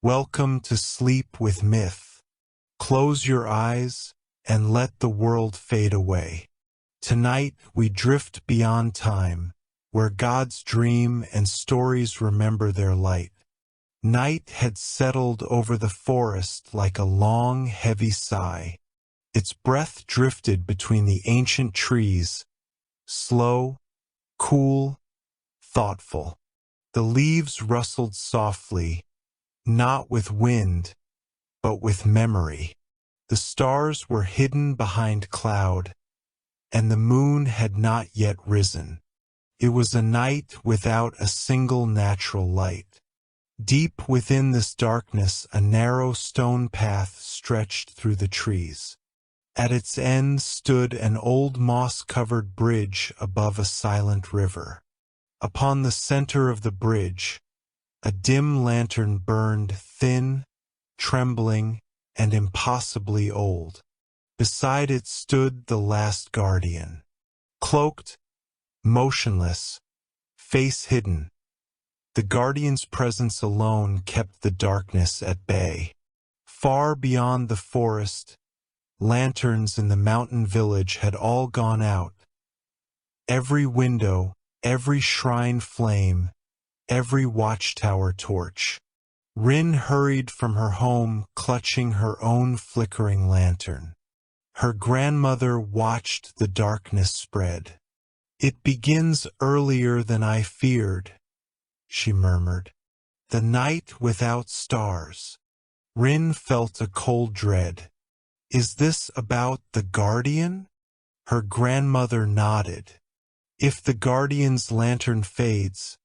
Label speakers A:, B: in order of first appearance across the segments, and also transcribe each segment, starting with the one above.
A: Welcome to Sleep with Myth. Close your eyes and let the world fade away. Tonight we drift beyond time, where gods dream and stories remember their light. Night had settled over the forest like a long, heavy sigh. Its breath drifted between the ancient trees, slow, cool, thoughtful. The leaves rustled softly, not with wind, but with memory. The stars were hidden behind cloud, and the moon had not yet risen. It was a night without a single natural light. Deep within this darkness, a narrow stone path stretched through the trees. At its end stood an old moss-covered bridge above a silent river. Upon the center of the bridge, a dim lantern burned, thin, trembling, and impossibly old. Beside it stood the last guardian. Cloaked, motionless, face hidden. The guardian's presence alone kept the darkness at bay. Far beyond the forest, lanterns in the mountain village had all gone out. Every window, every shrine flame, every watchtower torch. Rin hurried from her home, clutching her own flickering lantern. Her grandmother watched the darkness spread. "It begins earlier than I feared," she murmured. "The night without stars." Rin felt a cold dread. "Is this about the guardian?" Her grandmother nodded. "If the guardian's lantern fades,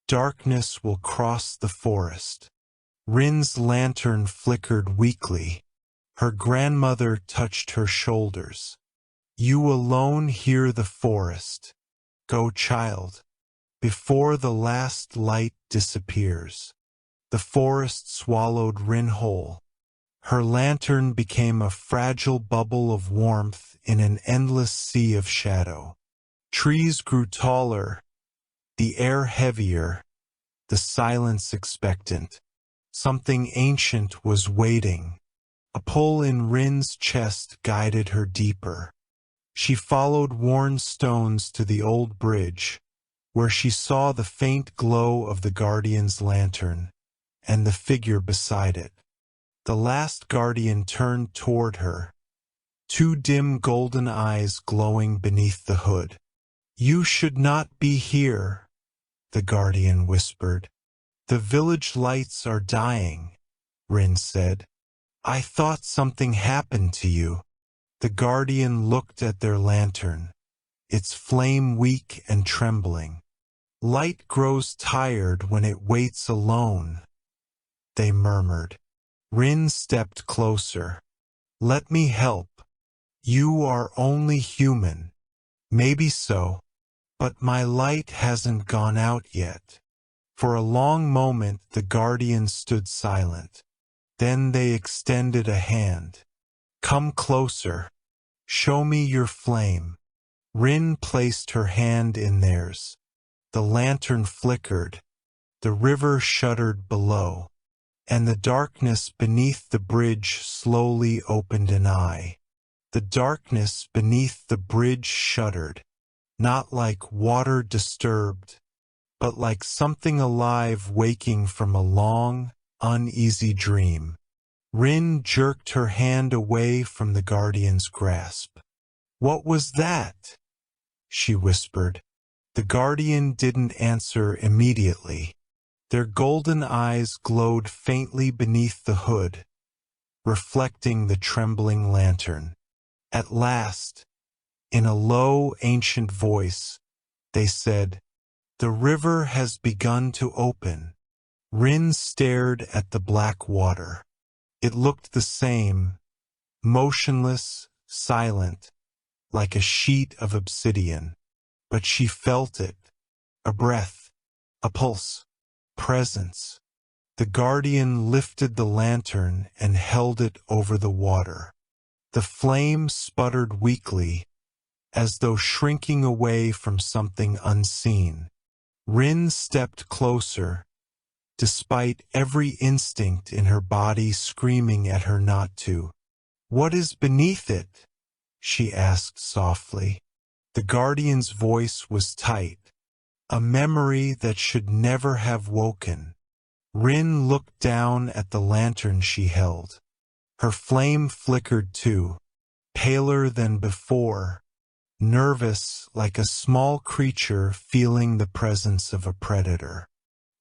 A: darkness will cross the forest." Rin's lantern flickered weakly. Her grandmother touched her shoulders. "You alone hear the forest. Go, child, before the last light disappears." The forest swallowed Rin whole. Her lantern became a fragile bubble of warmth in an endless sea of shadow. Trees grew taller, the air heavier, the silence expectant. Something ancient was waiting. A pull in Rin's chest guided her deeper. She followed worn stones to the old bridge, where she saw the faint glow of the guardian's lantern, and the figure beside it. The last guardian turned toward her, two dim golden eyes glowing beneath the hood. "You should not be here," the guardian whispered. "The village lights are dying," Rin said. "I thought something happened to you." The guardian looked at their lantern, its flame weak and trembling. "Light grows tired when it waits alone," they murmured. Rin stepped closer. "Let me help. You are only human." "Maybe so, but my light hasn't gone out yet." For a long moment the guardian stood silent. Then they extended a hand. "Come closer. Show me your flame." Rin placed her hand in theirs. The lantern flickered. The river shuddered below, and the darkness beneath the bridge slowly opened an eye. The darkness beneath the bridge shuddered, not like water disturbed, but like something alive waking from a long, uneasy dream. Rin jerked her hand away from the guardian's grasp. "What was that?" she whispered. The guardian didn't answer immediately. Their golden eyes glowed faintly beneath the hood, reflecting the trembling lantern. At last, in a low, ancient voice, they said, "The river has begun to open." Rin stared at the black water. It looked the same, motionless, silent, like a sheet of obsidian. But she felt it, a breath, a pulse, presence. The guardian lifted the lantern and held it over the water. The flame sputtered weakly, as though shrinking away from something unseen. Rin stepped closer, despite every instinct in her body screaming at her not to. "What is beneath it?" she asked softly. The guardian's voice was tight, a memory that should never have woken. Rin looked down at the lantern she held. Her flame flickered too, paler than before, nervous like a small creature feeling the presence of a predator.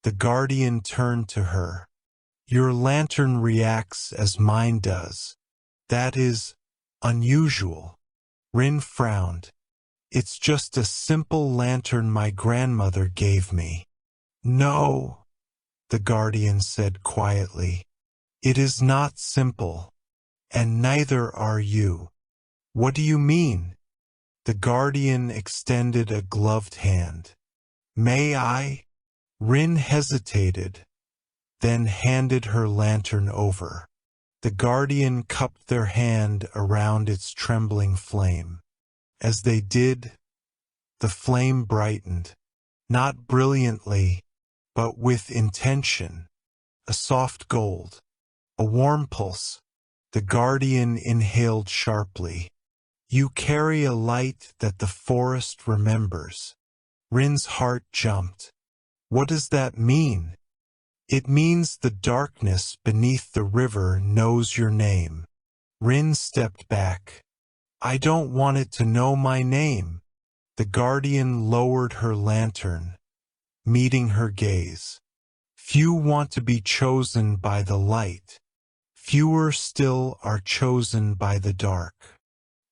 A: The guardian turned to her. "Your lantern reacts as mine does. That is unusual." Rin frowned. "It's just a simple lantern my grandmother gave me." "No," the guardian said quietly. "It is not simple, and neither are you." "What do you mean?" The guardian extended a gloved hand. "May I?" Rin hesitated, then handed her lantern over. The guardian cupped their hand around its trembling flame. As they did, the flame brightened, not brilliantly, but with intention, a soft gold, a warm pulse. The guardian inhaled sharply. "You carry a light that the forest remembers." Rin's heart jumped. "What does that mean?" "It means the darkness beneath the river knows your name." Rin stepped back. "I don't want it to know my name." The guardian lowered her lantern, meeting her gaze. "Few want to be chosen by the light. Fewer still are chosen by the dark."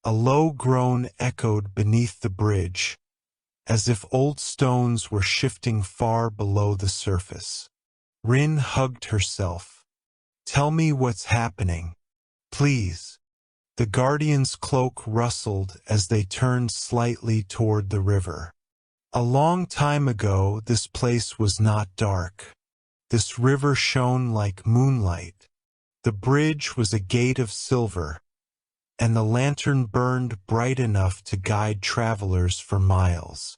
A: A low groan echoed beneath the bridge, as if old stones were shifting far below the surface. Rin hugged herself. "Tell me what's happening, please." The guardian's cloak rustled as they turned slightly toward the river. "A long time ago this place was not dark. This river shone like moonlight. The bridge was a gate of silver, and the lantern burned bright enough to guide travelers for miles."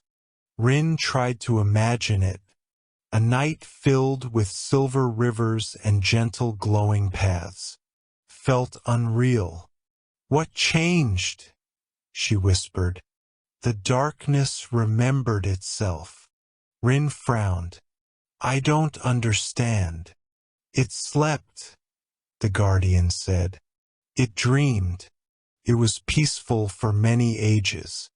A: Rin tried to imagine it, a night filled with silver rivers and gentle glowing paths. Felt unreal. "What changed?" she whispered. "The darkness remembered itself." Rin frowned. "I don't understand." "It slept," the guardian said. "It dreamed. It was peaceful for many ages.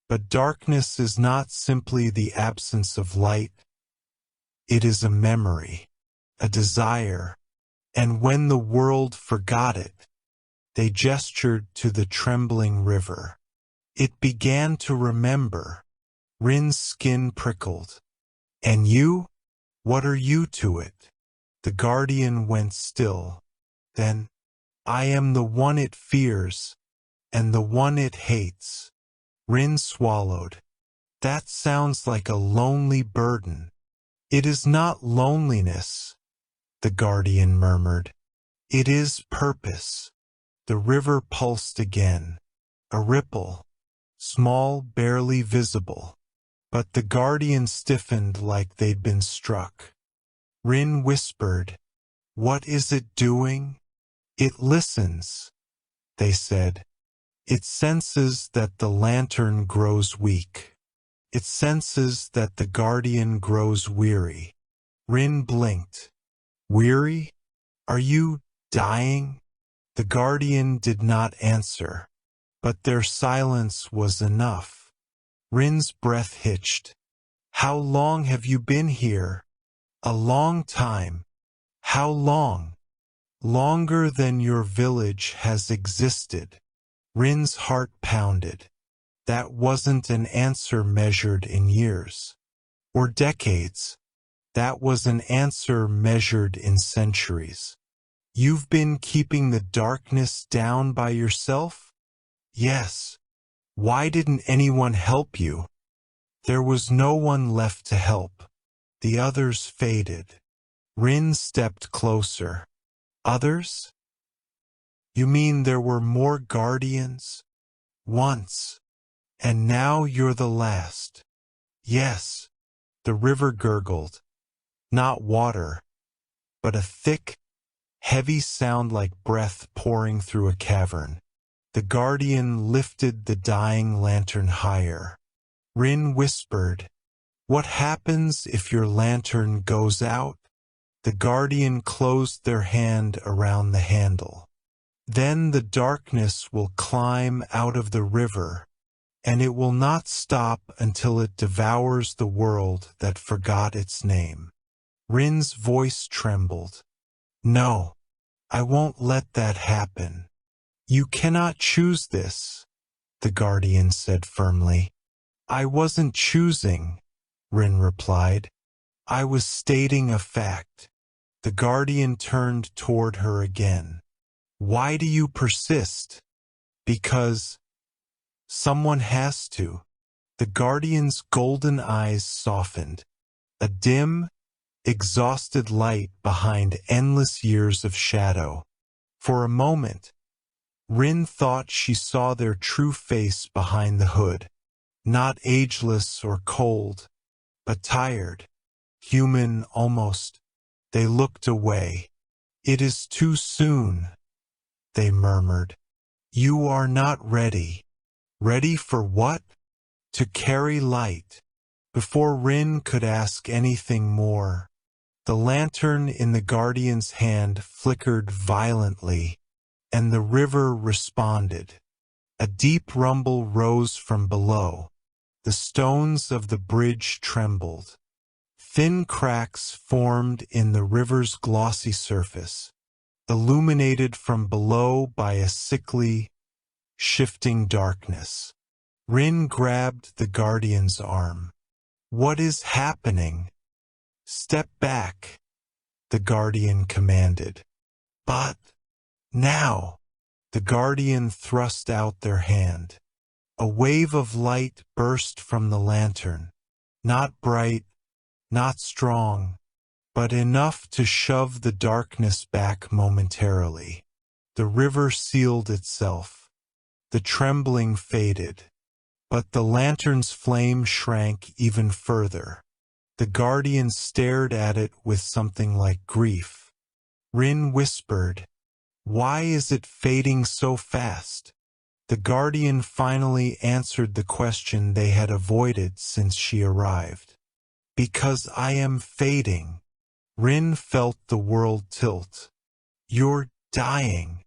A: But darkness is not simply the absence of light. It is a memory, a desire, and when the world forgot it, they gestured to the trembling river. It began to remember." Rin's skin prickled. "And you? What are you to it?" The guardian went still. Then, "I am the one it fears, and the one it hates." Rin swallowed. "That sounds like a lonely burden." "It is not loneliness," the guardian murmured. "It is purpose." The river pulsed again. A ripple, small, barely visible. But the guardian stiffened like they'd been struck. Rin whispered, "What is it doing?" "It listens," they said. "It senses that the lantern grows weak. It senses that the guardian grows weary." Rin blinked. "Weary? Are you dying?" The guardian did not answer, but their silence was enough. Rin's breath hitched. "How long have you been here?" "A long time." "How long?" "Longer than your village has existed." Rin's heart pounded. That wasn't an answer measured in years. Or decades. That was an answer measured in centuries. "You've been keeping the darkness down by yourself?" "Yes." "Why didn't anyone help you?" "There was no one left to help. The others faded." Rin stepped closer. "Others? You mean there were more guardians?" "Once. And now you're the last." "Yes." The river gurgled. Not water, but a thick, heavy sound like breath pouring through a cavern. The guardian lifted the dying lantern higher. Rin whispered, "What happens if your lantern goes out?" The guardian closed their hand around the handle. "Then the darkness will climb out of the river, and it will not stop until it devours the world that forgot its name." Rin's voice trembled. "No, I won't let that happen." "You cannot choose this," the guardian said firmly. "I wasn't choosing," Rin replied. "I was stating a fact." The guardian turned toward her again. "Why do you persist?" "Because someone has to." The guardian's golden eyes softened. A dim, exhausted light behind endless years of shadow. For a moment, Rin thought she saw their true face behind the hood. Not ageless or cold, but tired, human almost. They looked away. "It is too soon," they murmured. "You are not ready." "Ready for what?" "To carry light." Before Rin could ask anything more, the lantern in the guardian's hand flickered violently, and the river responded. A deep rumble rose from below. The stones of the bridge trembled. Thin cracks formed in the river's glossy surface, illuminated from below by a sickly, shifting darkness. Rin grabbed the guardian's arm. "What is happening?" "Step back," the guardian commanded. "But now." The guardian thrust out their hand. A wave of light burst from the lantern, not bright, not strong, but enough to shove the darkness back momentarily. The river sealed itself. The trembling faded, but the lantern's flame shrank even further. The guardian stared at it with something like grief. Rin whispered, "Why is it fading so fast?" The guardian finally answered the question they had avoided since she arrived. "Because I am fading." Rin felt the world tilt. "You're dying."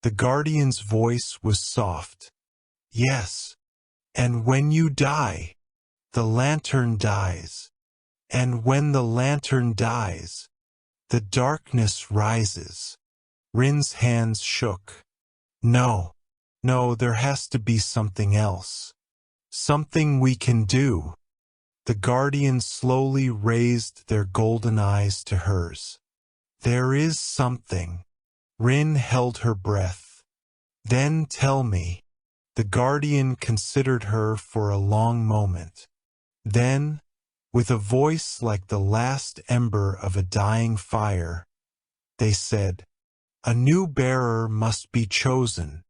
A: The guardian's voice was soft. "Yes. And when you die, the lantern dies. And when the lantern dies, the darkness rises." Rin's hands shook. "No, no, there has to be something else. Something we can do." The guardian slowly raised their golden eyes to hers. "There is something." Rin held her breath. "Then tell me." The guardian considered her for a long moment. Then, with a voice like the last ember of a dying fire, they said, "A new bearer must be chosen."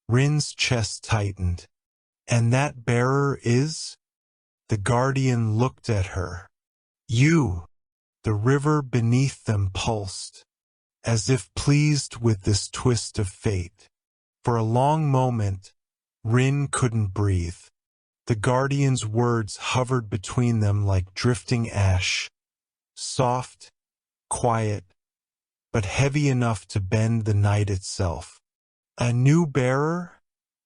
A: Rin's chest tightened. "And that bearer is?" The guardian looked at her. "You." The river beneath them pulsed, as if pleased with this twist of fate. For a long moment, Rin couldn't breathe. The guardian's words hovered between them like drifting ash, soft, quiet, but heavy enough to bend the night itself. "A new bearer?"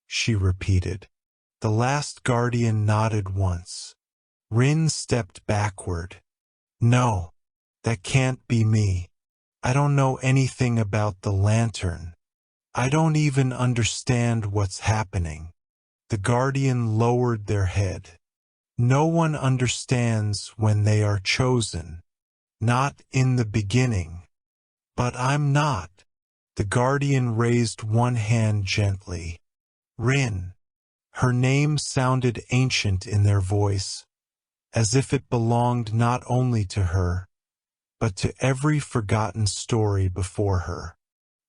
A: she repeated. The last guardian nodded once. Rin stepped backward. "No, that can't be me. I don't know anything about the lantern. I don't even understand what's happening." The guardian lowered their head. "No one understands when they are chosen. Not in the beginning." "But I'm not." The guardian raised one hand gently. "Rin." Her name sounded ancient in their voice, as if it belonged not only to her, but to every forgotten story before her.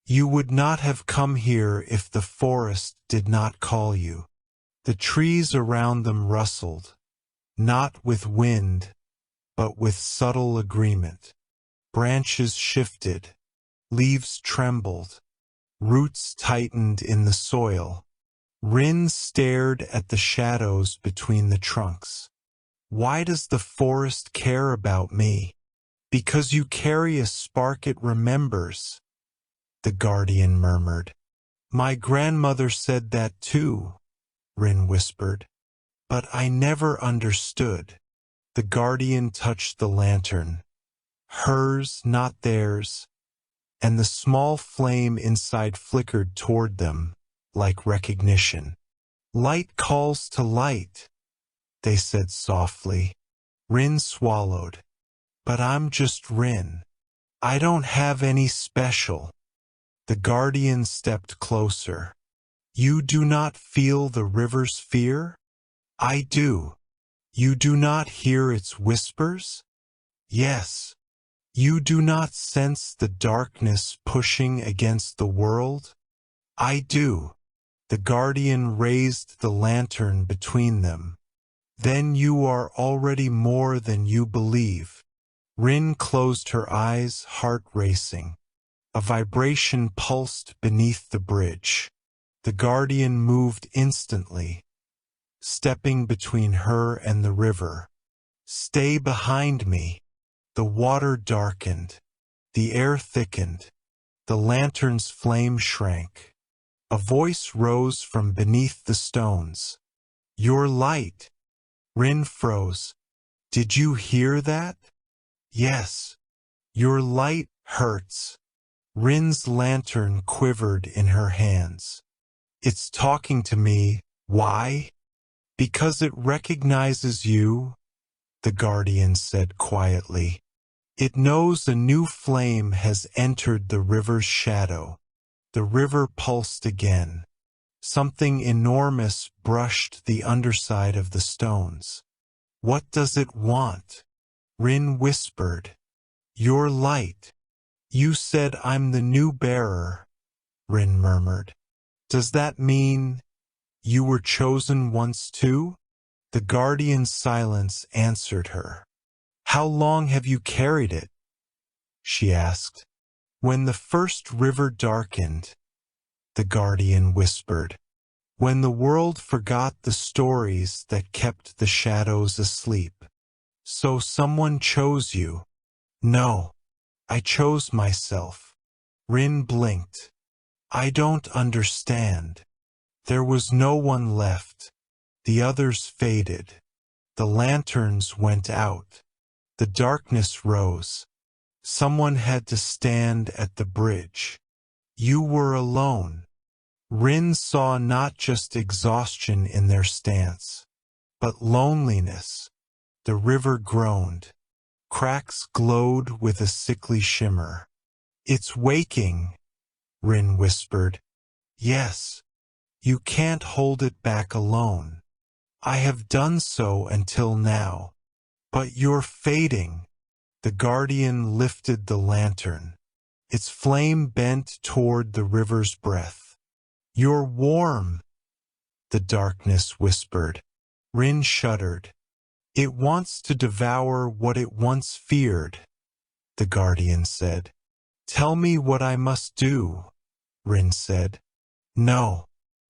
A: "You would not have come here if the forest did not call you." The trees around them rustled, not with wind, but with subtle agreement. Branches shifted, leaves trembled, roots tightened in the soil. Rin stared at the shadows between the trunks. Why does the forest care about me? Because you carry a spark it remembers, the guardian murmured. My grandmother said that too, Rin whispered. But I never understood. The guardian touched the lantern. Hers, not theirs. And the small flame inside flickered toward them, like recognition. Light calls to light, they said softly. Rin swallowed. But I'm just Rin. I don't have any special. The guardian stepped closer. You do not feel the river's fear? I do. You do not hear its whispers? Yes. You do not sense the darkness pushing against the world? I do. The guardian raised the lantern between them. Then you are already more than you believe. Rin closed her eyes, heart racing. A vibration pulsed beneath the bridge. The guardian moved instantly, stepping between her and the river. Stay behind me. The water darkened. The air thickened. The lantern's flame shrank. A voice rose from beneath the stones. Your light. Rin froze. Did you hear that? Yes. Your light hurts. Rin's lantern quivered in her hands. It's talking to me. Why? Because it recognizes you, the guardian said quietly. It knows a new flame has entered the river's shadow. The river pulsed again. Something enormous brushed the underside of the stones. What does it want? Rin whispered. Your light. You said I'm the new bearer, Rin murmured. Does that mean you were chosen once too? The guardian's silence answered her. How long have you carried it? She asked. When the first river darkened, the guardian whispered. When the world forgot the stories that kept the shadows asleep. So someone chose you. No, I chose myself. Rin blinked. I don't understand. There was no one left. The others faded. The lanterns went out. The darkness rose. Someone had to stand at the bridge. You were alone. Rin saw not just exhaustion in their stance, but loneliness. The river groaned. Cracks glowed with a sickly shimmer. It's waking, Rin whispered. Yes. You can't hold it back alone. I have done so until now. But you're fading. The guardian lifted the lantern. Its flame bent toward the river's breath. You're warm, the darkness whispered. Rin shuddered. It wants to devour what it once feared, the guardian said. Tell me what I must do, Rin said. No,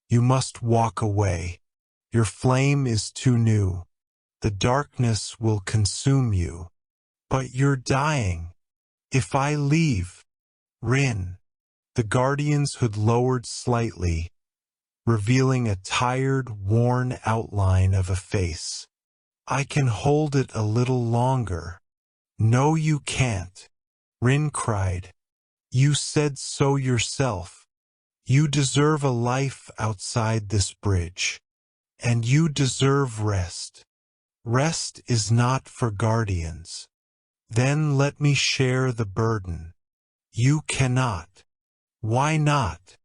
A: you must walk away. Your flame is too new. The darkness will consume you. But you're dying. If I leave, Rin. The guardian's hood lowered slightly, revealing a tired, worn outline of a face. I can hold it a little longer. No, you can't, Rin cried. You said so yourself. You deserve a life outside this bridge. And you deserve rest. Rest is not for guardians. Then let me share the burden. You cannot. Why not?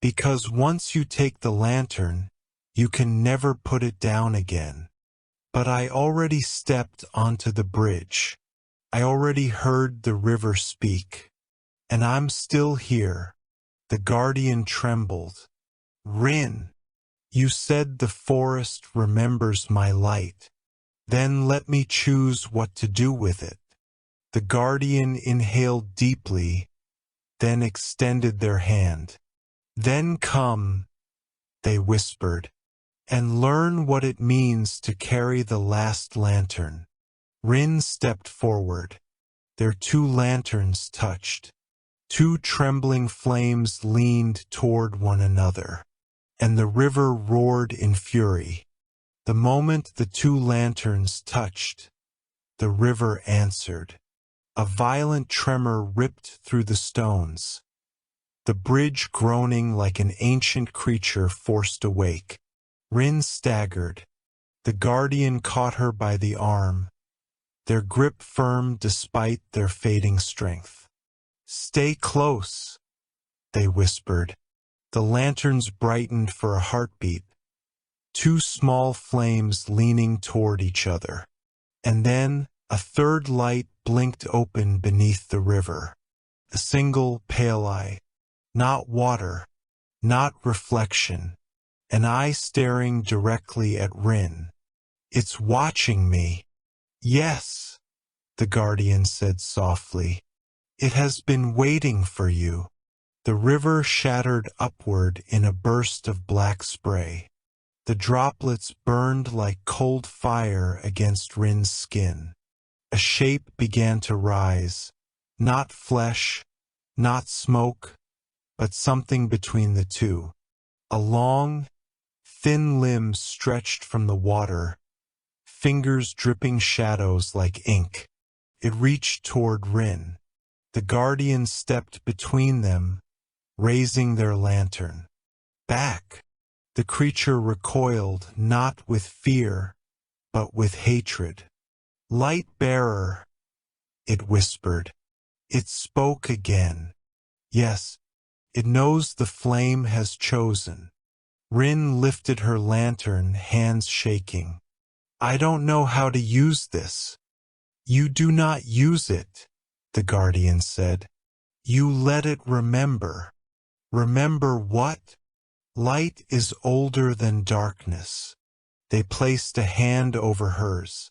A: Because once you take the lantern, you can never put it down again. But I already stepped onto the bridge. I already heard the river speak. And I'm still here. The guardian trembled. Rin, you said the forest remembers my light. Then let me choose what to do with it. The guardian inhaled deeply, then extended their hand. Then come, they whispered, and learn what it means to carry the last lantern. Rin stepped forward. Their two lanterns touched. Two trembling flames leaned toward one another, and the river roared in fury. The moment the two lanterns touched, the river answered. A violent tremor ripped through the stones, the bridge groaning like an ancient creature forced awake. Rin staggered. The guardian caught her by the arm, their grip firm despite their fading strength. "Stay close," they whispered. The lanterns brightened for a heartbeat, two small flames leaning toward each other. And then a third light blinked open beneath the river. A single pale eye. Not water, not reflection. An eye staring directly at Rin. "It's watching me." "Yes," the guardian said softly. "It has been waiting for you." The river shattered upward in a burst of black spray. The droplets burned like cold fire against Rin's skin. A shape began to rise, not flesh, not smoke, but something between the two. A long, thin limb stretched from the water, fingers dripping shadows like ink. It reached toward Rin. The guardian stepped between them, raising their lantern. "Back!" The creature recoiled not with fear, but with hatred. "Light bearer," it whispered. It spoke again. Yes, it knows the flame has chosen. Rin lifted her lantern, hands shaking. "I don't know how to use this." "You do not use it," the guardian said. "You let it remember." "Remember what?" "Light is older than darkness." They placed a hand over hers.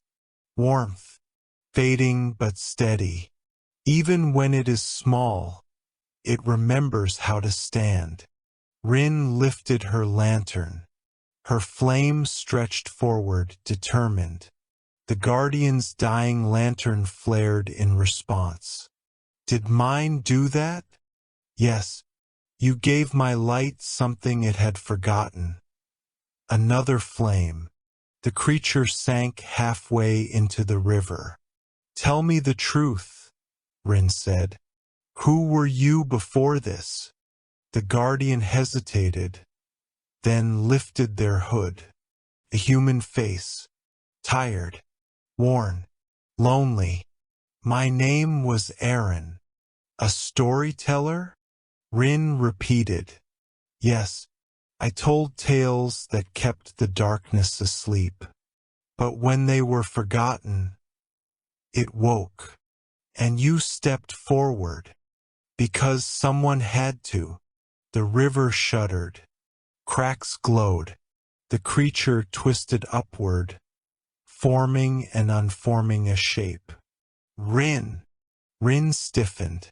A: Warmth, fading but steady. Even when it is small, it remembers how to stand. Rin lifted her lantern. Her flame stretched forward, determined. The guardian's dying lantern flared in response. "Did mine do that?" "Yes. You gave my light something it had forgotten." Another flame. The creature sank halfway into the river. "Tell me the truth," Rin said. "Who were you before this?" The guardian hesitated, then lifted their hood. A human face. Tired, worn, lonely. "My name was Aaron." "A storyteller?" Rin repeated. "Yes. I told tales that kept the darkness asleep. But when they were forgotten, it woke. And you stepped forward. Because someone had to." The river shuddered. Cracks glowed. The creature twisted upward, forming and unforming a shape. "Rin." Rin stiffened.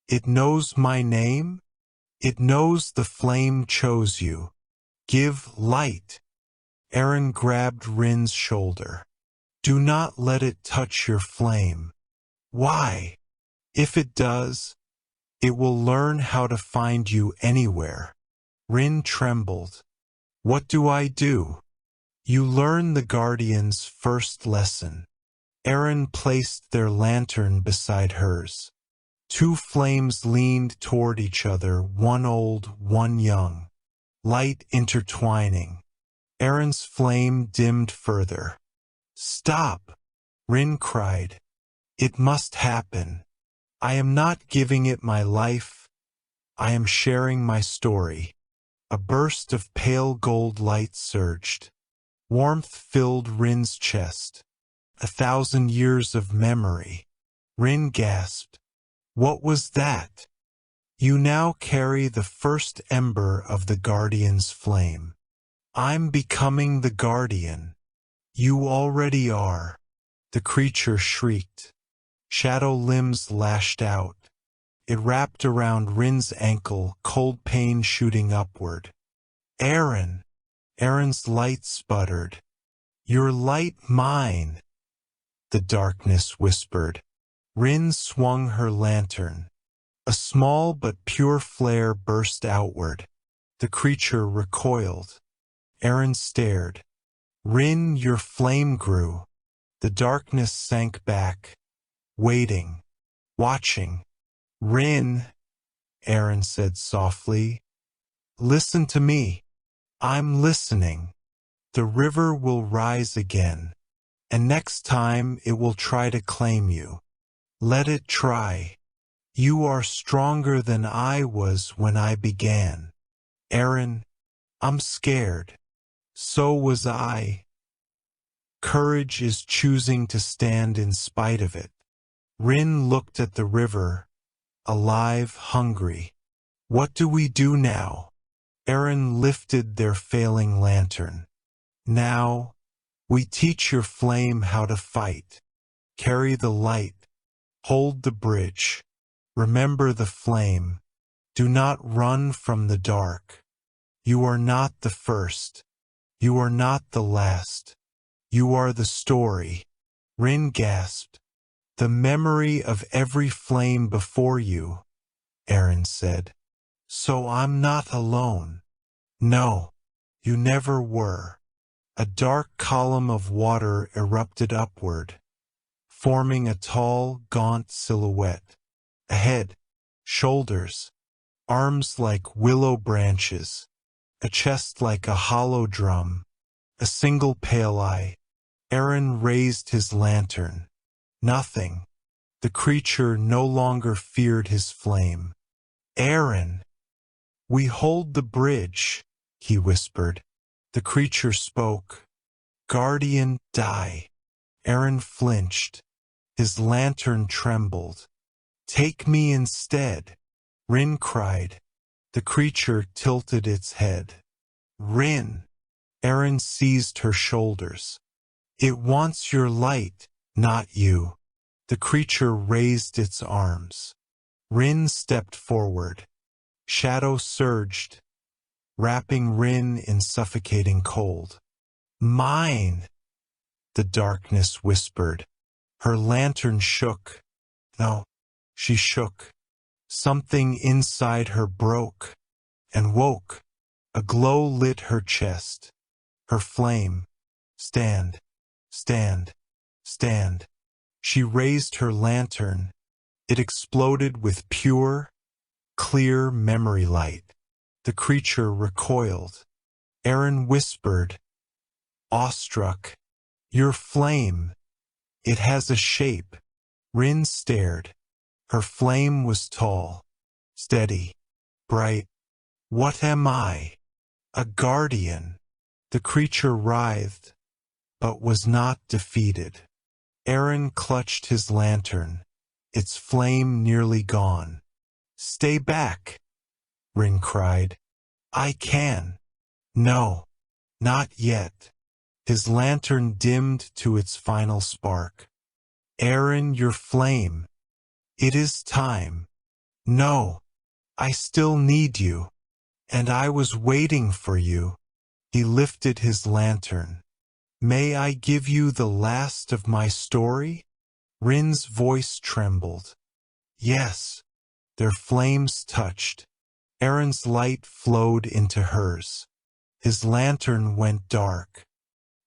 A: "It knows my name? It knows the flame chose you. Give light." Aaron grabbed Rin's shoulder. "Do not let it touch your flame." "Why?" "If it does, it will learn how to find you anywhere." Rin trembled. "What do I do?" "You learn the guardian's first lesson." Aaron placed their lantern beside hers. Two flames leaned toward each other, one old, one young. Light intertwining. Aaron's flame dimmed further. "Stop!" Rin cried. "It must happen. I am not giving it my life. I am sharing my story." A burst of pale gold light surged. Warmth filled Rin's chest. 1,000 years of memory. Rin gasped. "What was that?" "You now carry the first ember of the Guardian's flame." "I'm becoming the Guardian." "You already are." The creature shrieked. Shadow limbs lashed out. It wrapped around Rin's ankle, cold pain shooting upward. Aaron! Aaron's light sputtered. Your light mine! The darkness whispered. Rin swung her lantern. A small but pure flare burst outward. The creature recoiled. Aaron stared. Rin, your flame grew. The darkness sank back, waiting, watching. Rin, Aaron said softly, listen to me. I'm listening. The river will rise again, and next time it will try to claim you. Let it try. You are stronger than I was when I began. Aaron, I'm scared. So was I. Courage is choosing to stand in spite of it. Rin looked at the river, alive, hungry. What do we do now? Aaron lifted their failing lantern. Now, we teach your flame how to fight. Carry the light. Hold the bridge. Remember the flame. Do not run from the dark. You are not the first. You are not the last. You are the story. Rin gasped. The memory of every flame before you, Aaron said. So I'm not alone. No, you never were. A dark column of water erupted upward, forming a tall, gaunt silhouette. A head, shoulders, arms like willow branches, a chest like a hollow drum, a single pale eye. Aaron raised his lantern. Nothing. The creature no longer feared his flame. Aaron! We hold the bridge, he whispered. The creature spoke. Guardian, die. Aaron flinched. His lantern trembled. Take me instead. Rin cried. The creature tilted its head. Rin! Aaron seized her shoulders. It wants your light, not you. The creature raised its arms. Rin stepped forward. Shadow surged, wrapping Rin in suffocating cold. Mine! The darkness whispered. Her lantern shook. No, she shook. Something inside her broke and woke. A glow lit her chest. Her flame. Stand, stand, stand. She raised her lantern. It exploded with pure, clear memory light. The creature recoiled. Aaron whispered, awestruck, your flame. It has a shape. Rin stared. Her flame was tall, steady, bright. What am I? A guardian. The creature writhed, but was not defeated. Aaron clutched his lantern, its flame nearly gone. Stay back, Rin cried. I can. No, not yet. His lantern dimmed to its final spark. Aaron, your flame. It is time. No, I still need you. And I was waiting for you. He lifted his lantern. May I give you the last of my story? Rin's voice trembled. Yes. Their flames touched. Aaron's light flowed into hers. His lantern went dark.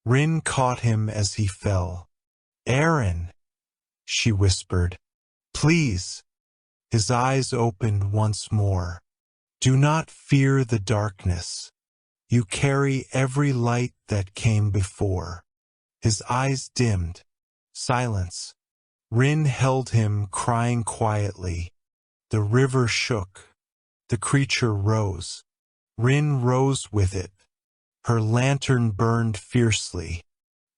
A: Rin caught him as he fell. Aaron, she whispered. Please. His eyes opened once more. Do not fear the darkness. You carry every light that came before. His eyes dimmed. Silence. Rin held him, crying quietly. The river shook. The creature rose. Rin rose with it. Her lantern burned fiercely.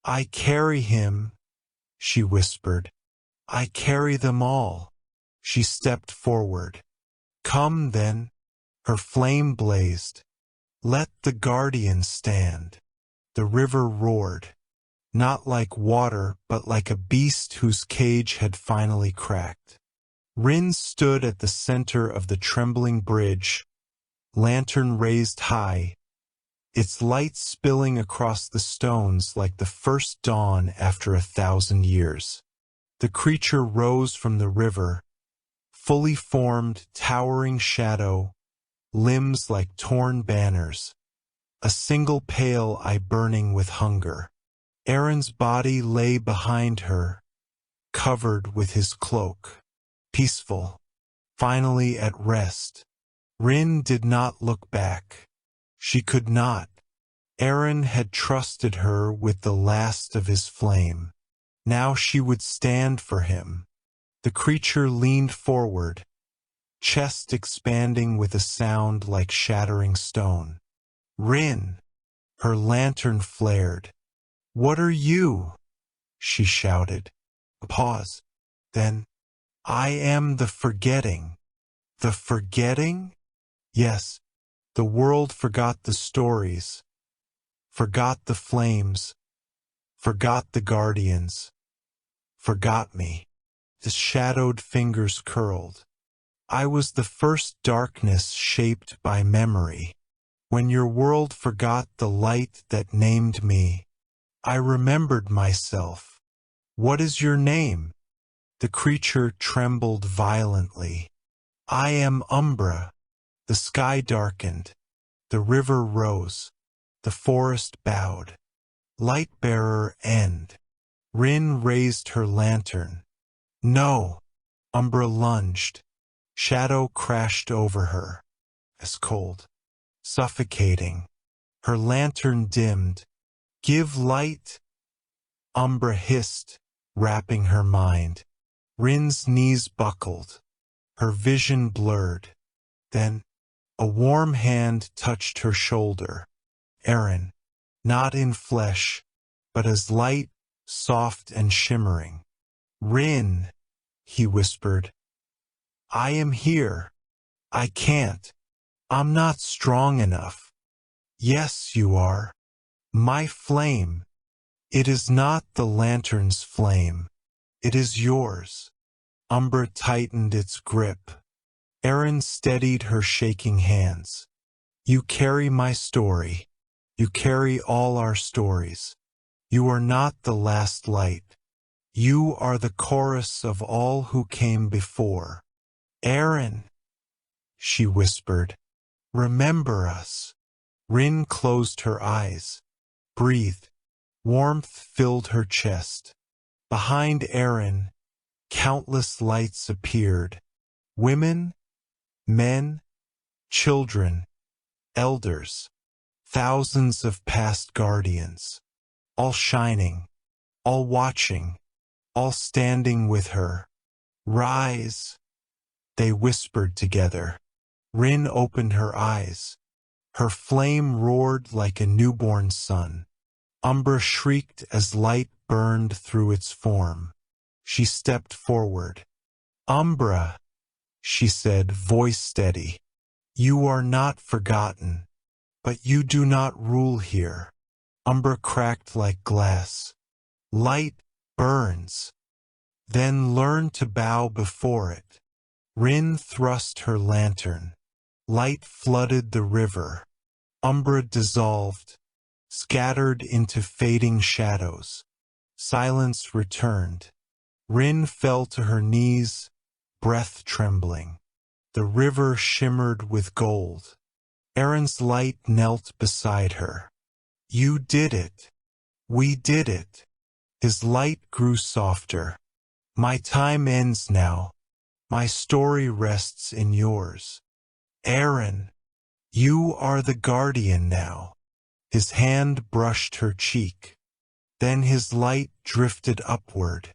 A: I carry him, she whispered. I carry them all. She stepped forward. Come then. Her flame blazed. Let the guardian stand. The river roared. not like water but like a beast whose cage had finally cracked. Rin stood at the center of the trembling bridge, lantern raised high, its light spilling across the stones like the first dawn after 1,000 years. The creature rose from the river, fully formed, towering shadow, limbs like torn banners, a single pale eye burning with hunger. Aaron's body lay behind her, covered with his cloak, peaceful, finally at rest. Rin did not look back. She could not. Aaron had trusted her with the last of his flame. Now she would stand for him. The creature leaned forward, chest expanding with a sound like shattering stone. Rin! Her lantern flared. "What are you?" she shouted. A pause. Then, "I am the forgetting." The forgetting? Yes, the world forgot the stories, forgot the flames, forgot the guardians, forgot me. The shadowed fingers curled. I was the first darkness shaped by memory. When your world forgot the light that named me, I remembered myself. What is your name? The creature trembled violently. I am Umbra. The sky darkened. The river rose. The forest bowed. Light-bearer end. Rin raised her lantern. No! Umbra lunged. Shadow crashed over her. As cold. Suffocating. Her lantern dimmed. Give light! Umbra hissed, wrapping her mind. Rin's knees buckled. Her vision blurred. Then, a warm hand touched her shoulder. Aaron, not in flesh, but as light, soft and shimmering. Rin, he whispered. I am here. I can't. I'm not strong enough. Yes, you are. My flame. It is not the lantern's flame. It is yours. Umbra tightened its grip. Aaron steadied her shaking hands. You carry my story. You carry all our stories. You are not the last light. You are the chorus of all who came before. Aaron, she whispered, remember us. Rin closed her eyes, breathed. Warmth filled her chest. Behind Aaron, countless lights appeared. Women, men, children, elders, thousands of past guardians, all shining, all watching, all standing with her. Rise, they whispered together. Rin opened her eyes. Her flame roared like a newborn sun. Umbra shrieked as light burned through its form. She stepped forward. Umbra, she said, voice steady. You are not forgotten, but you do not rule here. Umbra cracked like glass. Light burns. Then learn to bow before it. Rin thrust her lantern. Light flooded the river. Umbra dissolved, scattered into fading shadows. Silence returned. Rin fell to her knees, breath trembling. The river shimmered with gold. Aaron's light knelt beside her. You did it. We did it. His light grew softer. My time ends now. My story rests in yours. Aaron, you are the guardian now. His hand brushed her cheek. Then his light drifted upward,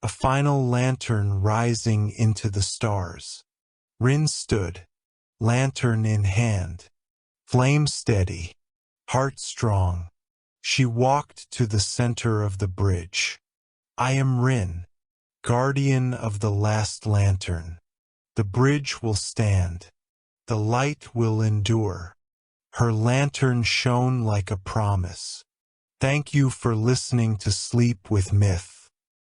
A: a final lantern rising into the stars. Rin stood, lantern in hand, flame steady, heart strong. She walked to the center of the bridge. I am Rin, guardian of the last lantern. The bridge will stand. The light will endure. Her lantern shone like a promise. Thank you for listening to Sleep with Myth.